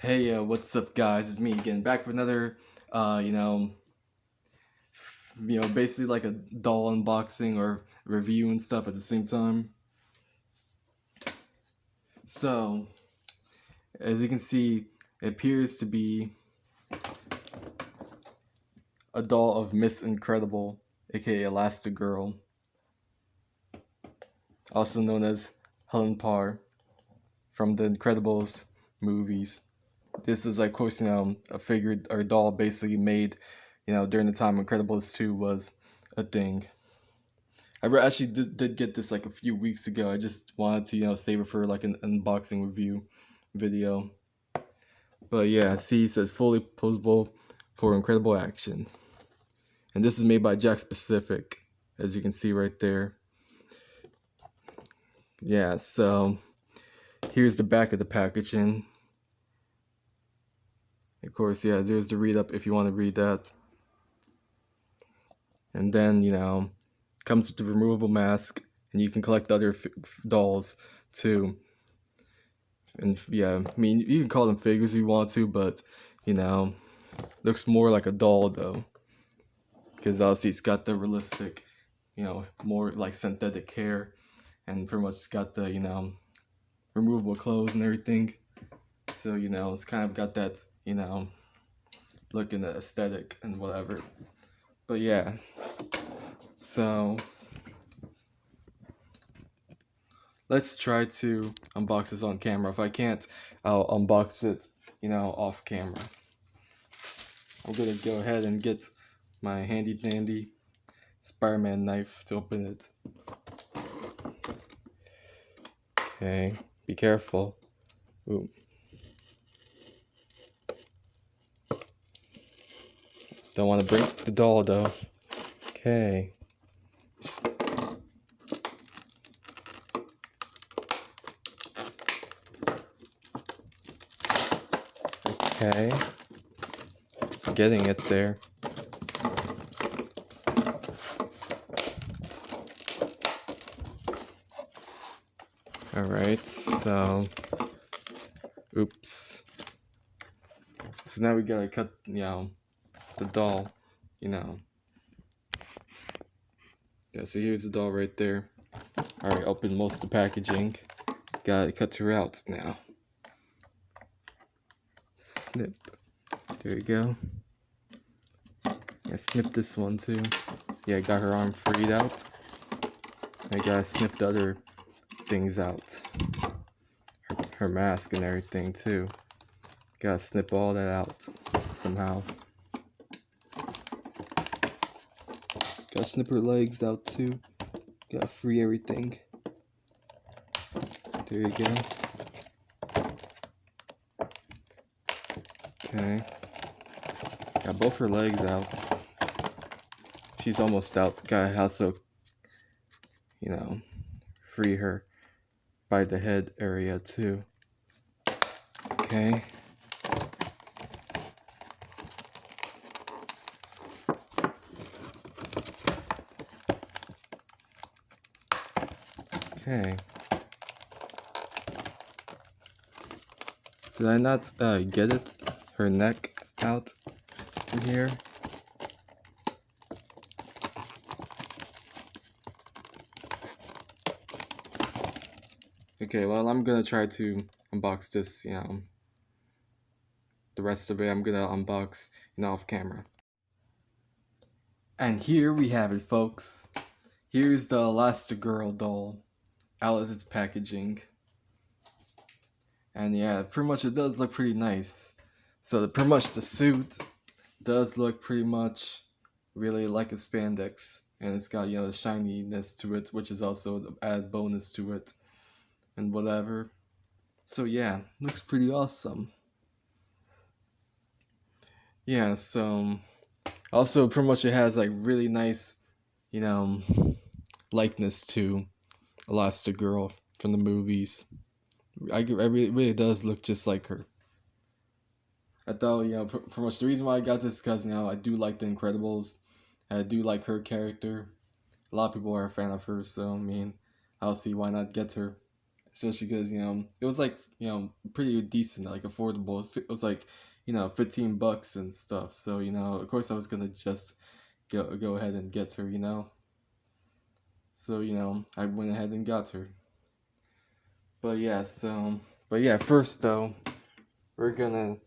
Hey, what's up, guys? It's me again, back with another, uh, you know, basically like a doll unboxing or review and stuff at the same time. So, as you can see, it appears to be a doll of Miss Incredible, aka Elastigirl, also known as Helen Parr from the Incredibles movies. This is, like, of course, a figure or doll basically made, during the time Incredibles 2 was a thing. Actually did get this like a few weeks ago. I just wanted to, save it for like an unboxing review video. But yeah, see, it says fully posable for incredible action. And this is made by Jakks Pacific, as you can see right there. Yeah, so here's the back of the packaging. Of course, yeah, there's the read up if you want to read that. And then, comes with the removable mask, and you can collect other dolls too. And yeah, I mean, you can call them figures if you want to, but looks more like a doll though, because obviously it's got the realistic, more like synthetic hair, and pretty much it's got the removable clothes and everything. So it's kind of got that look and the aesthetic and whatever. But yeah, so let's try to unbox this on camera. If I can't, I'll unbox it, off camera. I'm gonna go ahead and get my handy dandy Spider-Man knife to open it. Okay, be careful. Ooh. Don't want to break the doll though. Okay. Okay. Getting it there. Alright, so oops. So now we gotta cut, the doll, Yeah, so here's the doll right there. Alright, open most of the packaging. Gotta cut her out now. Snip. There you go. I snipped this one too. Yeah, I got her arm freed out. I gotta snip the other things out. Her mask and everything too. Gotta snip all that out somehow. Gotta snip her legs out too. Gotta free everything. There you go. Okay. Got both her legs out. She's almost out. Gotta also, free her by the head area too. Okay. Okay. Did I not get it? Her neck out from here? Okay, well, I'm gonna try to unbox this, the rest of it I'm gonna unbox, off camera. And here we have it, folks. Here's the Elastigirl doll out of its packaging. And yeah, pretty much it does look pretty nice. So pretty much the suit does look pretty much really like a spandex. And it's got, the shininess to it, which is also the added bonus to it. And whatever. So yeah, looks pretty awesome. Yeah, so also pretty much it has like really nice, likeness to Elastigirl from the movies. It really does look just like her. I thought, pretty much the reason why I got this is because, I do like the Incredibles. I do like her character. A lot of people are a fan of her, so I mean, I'll see why not get her. especially because it was like pretty decent, like affordable. It was like $15 and stuff. So of course I was gonna just go ahead and get her. So I went ahead and got her. But yeah, first though, we're gonna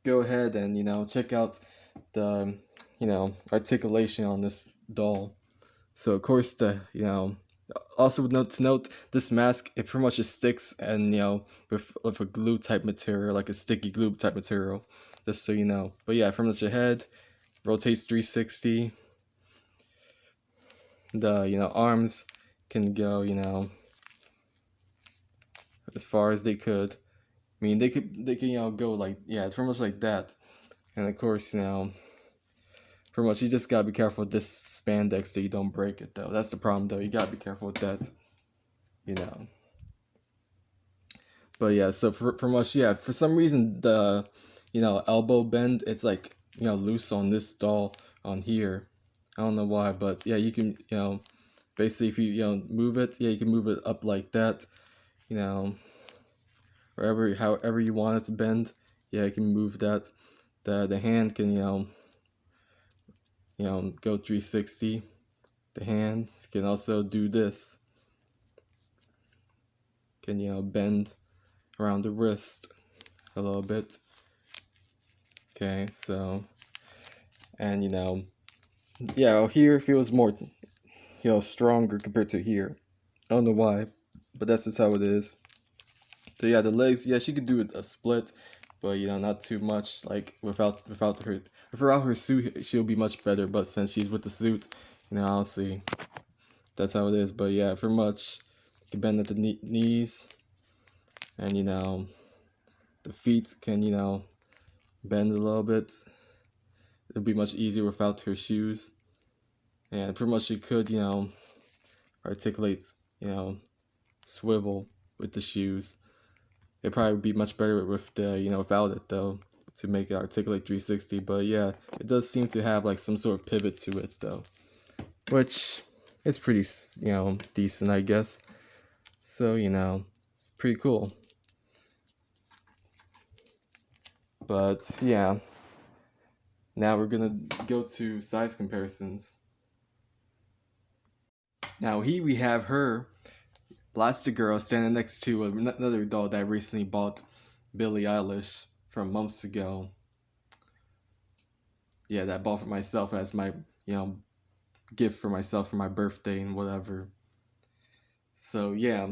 go ahead and check out the articulation on this doll. So of course also note this mask, it pretty much just sticks and with a glue type material, like a sticky glue type material, just so you know. But yeah, from the head rotates 360. The arms can go as far as they could. I mean, they can go like, yeah, pretty much like that. And of course pretty much you just gotta be careful with this spandex that you don't break it though. That's the problem though. You gotta be careful with that. you know but yeah, so for much, yeah, for some reason the elbow bend, it's like loose on this doll on here. I don't know why, but yeah, you can basically if you move it, yeah, you can move it up like that, you know wherever, however you want it to bend. Yeah, you can move that. The hand can go 360. The hands can also do this, can bend around the wrist a little bit. Okay, so, and yeah, here feels more stronger compared to here. I don't know why, but that's just how it is. So yeah, the legs, yeah, she could do a split, but not too much. Like without her suit, she'll be much better. But since she's with the suit, I'll see. That's how it is. But yeah, for much, you can bend at the knees, and the feet can bend a little bit. It'll be much easier without her shoes. And pretty much she could articulate, swivel with the shoes. It'd probably be much better with the without it though, to make it articulate 360. But yeah, it does seem to have like some sort of pivot to it though, which is pretty decent, I guess. So it's pretty cool. But yeah, now we're gonna go to size comparisons. Now here we have her, Elastigirl, standing next to another doll that I recently bought, Billie Eilish, from months ago. Yeah, that I bought for myself as my gift for myself for my birthday and whatever. So yeah,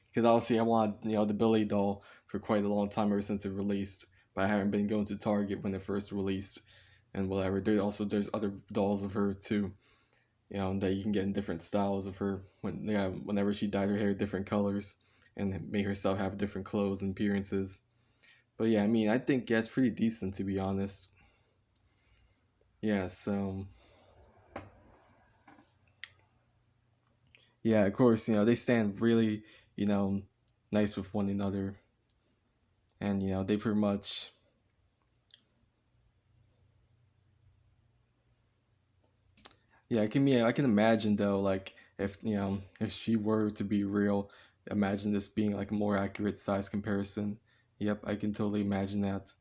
because obviously I wanted the Billie doll for quite a long time, ever since it released, but I haven't been going to Target when it first released and whatever. There's other dolls of her too, that you can get in different styles of her, whenever she dyed her hair different colors and made herself have different clothes and appearances. But yeah, I mean, I think, yeah, it's pretty decent, to be honest. Yeah, so yeah, of course, they stand really, nice with one another, and they pretty much, yeah, I can imagine though, like if she were to be real, imagine this being like a more accurate size comparison. Yep, I can totally imagine that.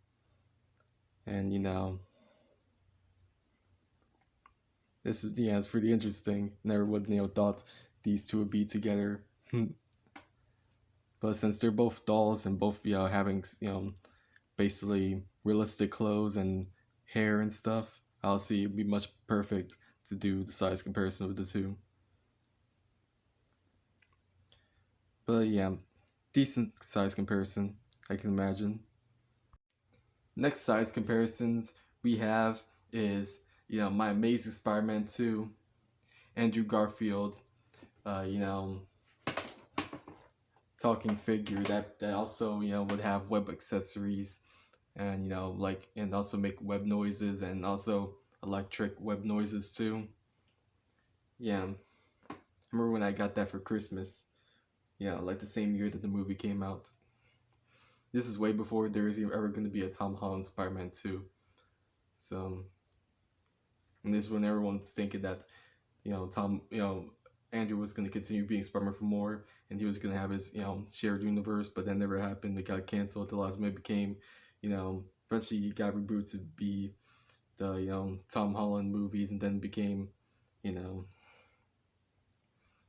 And this is, yeah, it's pretty interesting. Never would thought these two would be together. But since they're both dolls and both having basically realistic clothes and hair and stuff, I'll see it'd be much perfect to do the size comparison of the two. But yeah, decent size comparison, I can imagine. Next size comparisons we have is my Amazing Spider-Man 2, Andrew Garfield, you know, talking figure that also would have web accessories, and and also make web noises, and also electric web noises too. Yeah, I remember when I got that for Christmas. Yeah, like the same year that the movie came out. This is way before there is ever going to be a Tom Holland Spider-Man 2. So, and this is when everyone's thinking that Tom Andrew was going to continue being Spider-Man for more, and he was going to have his shared universe, but that never happened. It got canceled. The last minute became, eventually he got rebooted to be the Tom Holland movies, and then became, you know,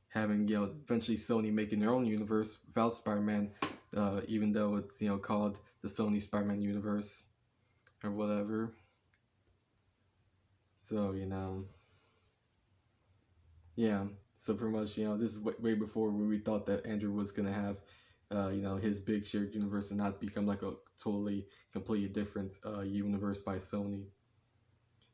having eventually Sony making their own universe without Spider-Man, even though it's called the Sony Spider-Man universe or whatever. So yeah. So pretty much this is way before where we thought that Andrew was gonna have his big shared universe and not become like a totally completely different universe by Sony.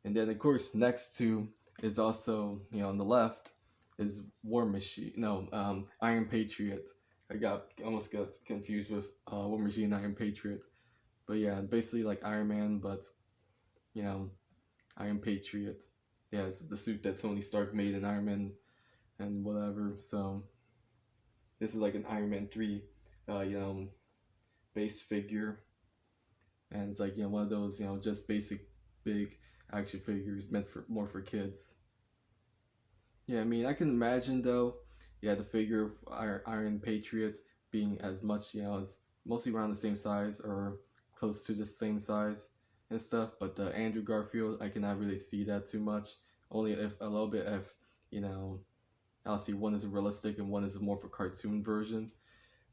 And then of course next to is also on the left is War Machine. No, Iron Patriot. I almost got confused with War Machine and Iron Patriot. But yeah, basically like Iron Man, but you know Iron Patriot. Yeah, it's the suit that Tony Stark made in Iron Man and whatever. So this is like an Iron Man 3, base figure, and it's like one of those just basic big action figures meant for more for kids. Yeah, I mean I can imagine though, yeah, the figure of Iron Patriot being as much as mostly around the same size or close to the same size and stuff. But the Andrew Garfield, I cannot really see that too much. Only if a little bit if obviously one is realistic and one is more of a cartoon version,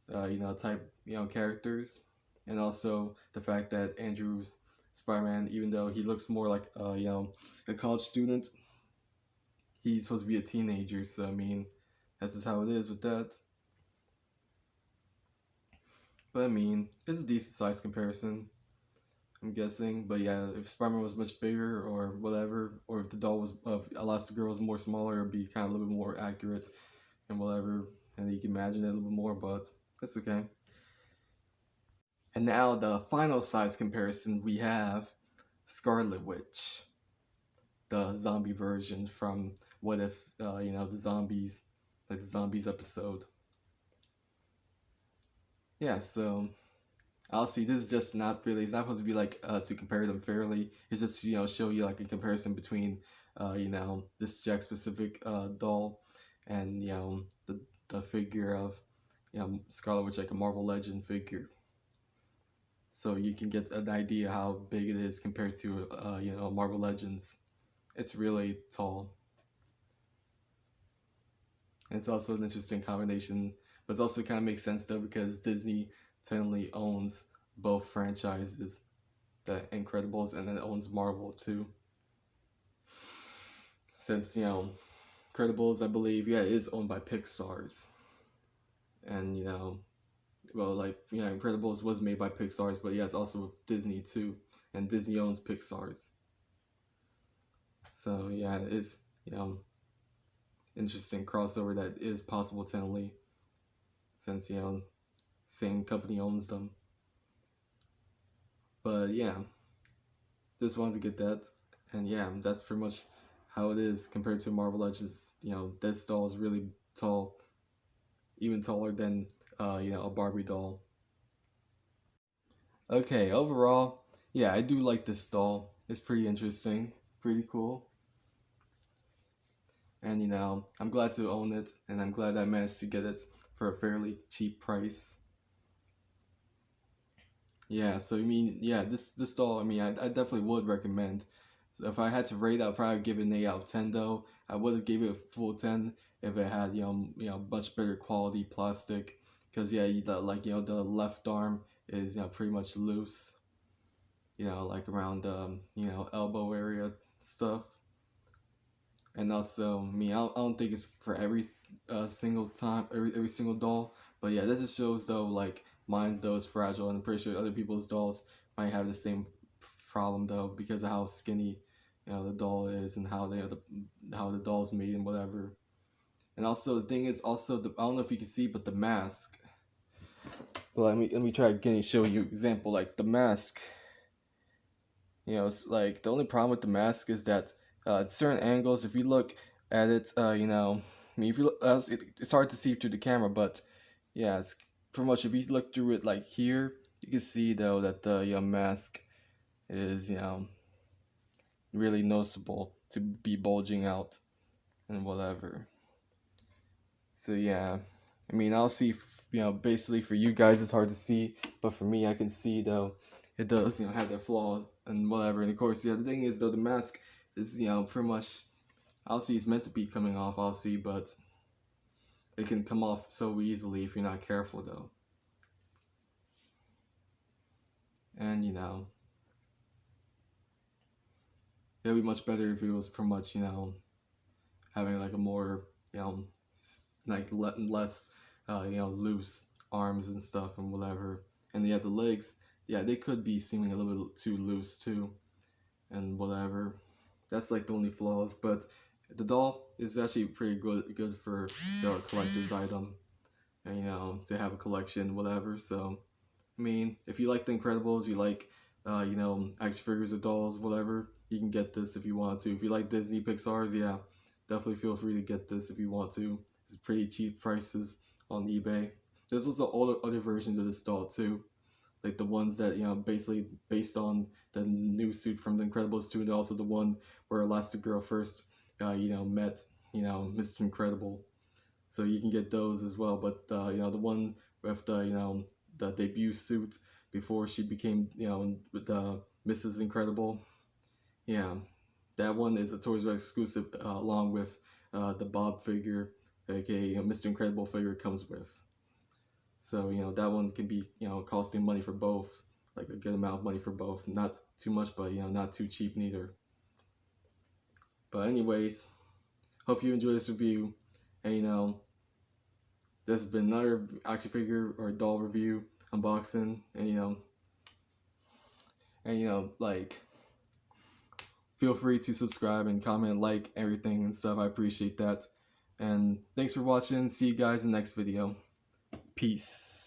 type characters, and also the fact that Andrew's Spider-Man, even though he looks more like a college student, he's supposed to be a teenager. So I mean, that's just how it is with that. But I mean, it's a decent size comparison, I'm guessing. But yeah, if Spider-Man was much bigger or whatever, or if the doll was of Elastigirl was more smaller, it'd be kind of a little bit more accurate and whatever, and you can imagine it a little bit more. But that's okay. And now the final size comparison we have Scarlet Witch, the zombie version from What If, the zombies, like the zombies episode. Yeah, so obviously this is just not really, it's not supposed to be like to compare them fairly. It's just, show you like a comparison between, this Jakks Pacific doll and, the figure of, Scarlet Witch, like a Marvel Legend figure. So you can get an idea how big it is compared to Marvel Legends. It's really tall. And it's also an interesting combination, but it also kind of makes sense though because Disney technically owns both franchises, the Incredibles, and then owns Marvel too. Since Incredibles, I believe, yeah, it is owned by Pixar's, and well, like Incredibles was made by Pixar's, but yeah, it's also with Disney too, and Disney owns Pixar's. So yeah, it's interesting crossover that is possible technically, since same company owns them. But yeah, just wanted to get that, and yeah, that's pretty much how it is compared to Marvel Legends. This doll is really tall, even taller than a Barbie doll. Okay, overall, yeah, I do like this doll. It's pretty interesting, pretty cool, and I'm glad to own it, and I'm glad I managed to get it for a fairly cheap price. Yeah, so I mean, yeah, this doll, I mean, I definitely would recommend. So if I had to rate, I'd probably give it an 8 out of 10 though. I would have gave it a full 10 if it had much better quality plastic, because yeah, the left arm is pretty much loose, like around the elbow area stuff. And also, I mean, I don't think it's for every single time, every single doll. But yeah, this just shows though, like mine's though is fragile, and I'm pretty sure other people's dolls might have the same problem though because of how skinny, the doll is and how how the doll's made and whatever. And also the thing is also I don't know if you can see, but the mask. Well, let me try again and show you example like the mask. It's like the only problem with the mask is that at certain angles, if you look at it, I mean, if you look, it's hard to see through the camera, but yeah, it's pretty much if you look through it like here, you can see though that the mask is really noticeable to be bulging out and whatever. So yeah, I mean, I'll see. Basically for you guys it's hard to see, but for me I can see though. It does, have their flaws and whatever. And of course, yeah, the thing is though, the mask is, pretty much. I'll see it's meant to be coming off. I'll see, but it can come off so easily if you're not careful though. And it'd be much better if it was pretty much, having like a more, like less, loose arms and stuff and whatever. And yeah, the legs, yeah, they could be seeming a little bit too loose too, and whatever. That's like the only flaws, but the doll is actually pretty good for a collector's item, and to have a collection, whatever. So I mean, if you like the Incredibles, you like, action figures or dolls, whatever, you can get this if you want to. If you like Disney, Pixar's, yeah, definitely feel free to get this if you want to. It's pretty cheap prices on eBay. There's also other versions of this doll too, like the ones that, basically based on the new suit from the Incredibles 2, and also the one where Elastigirl first, met, Mr. Incredible. So you can get those as well. But the one with the, the debut suit before she became, with Mrs. Incredible, yeah, that one is a Toys R Us exclusive, along with the Bob figure, aka, Mr. Incredible figure comes with. So that one can be, costing money for both, like a good amount of money for both, not too much, but not too cheap neither. But anyways, hope you enjoy this review, and this has been another action figure or doll review unboxing, and like, feel free to subscribe and comment, like everything and stuff. I appreciate that. And thanks for watching. See you guys in the next video. Peace.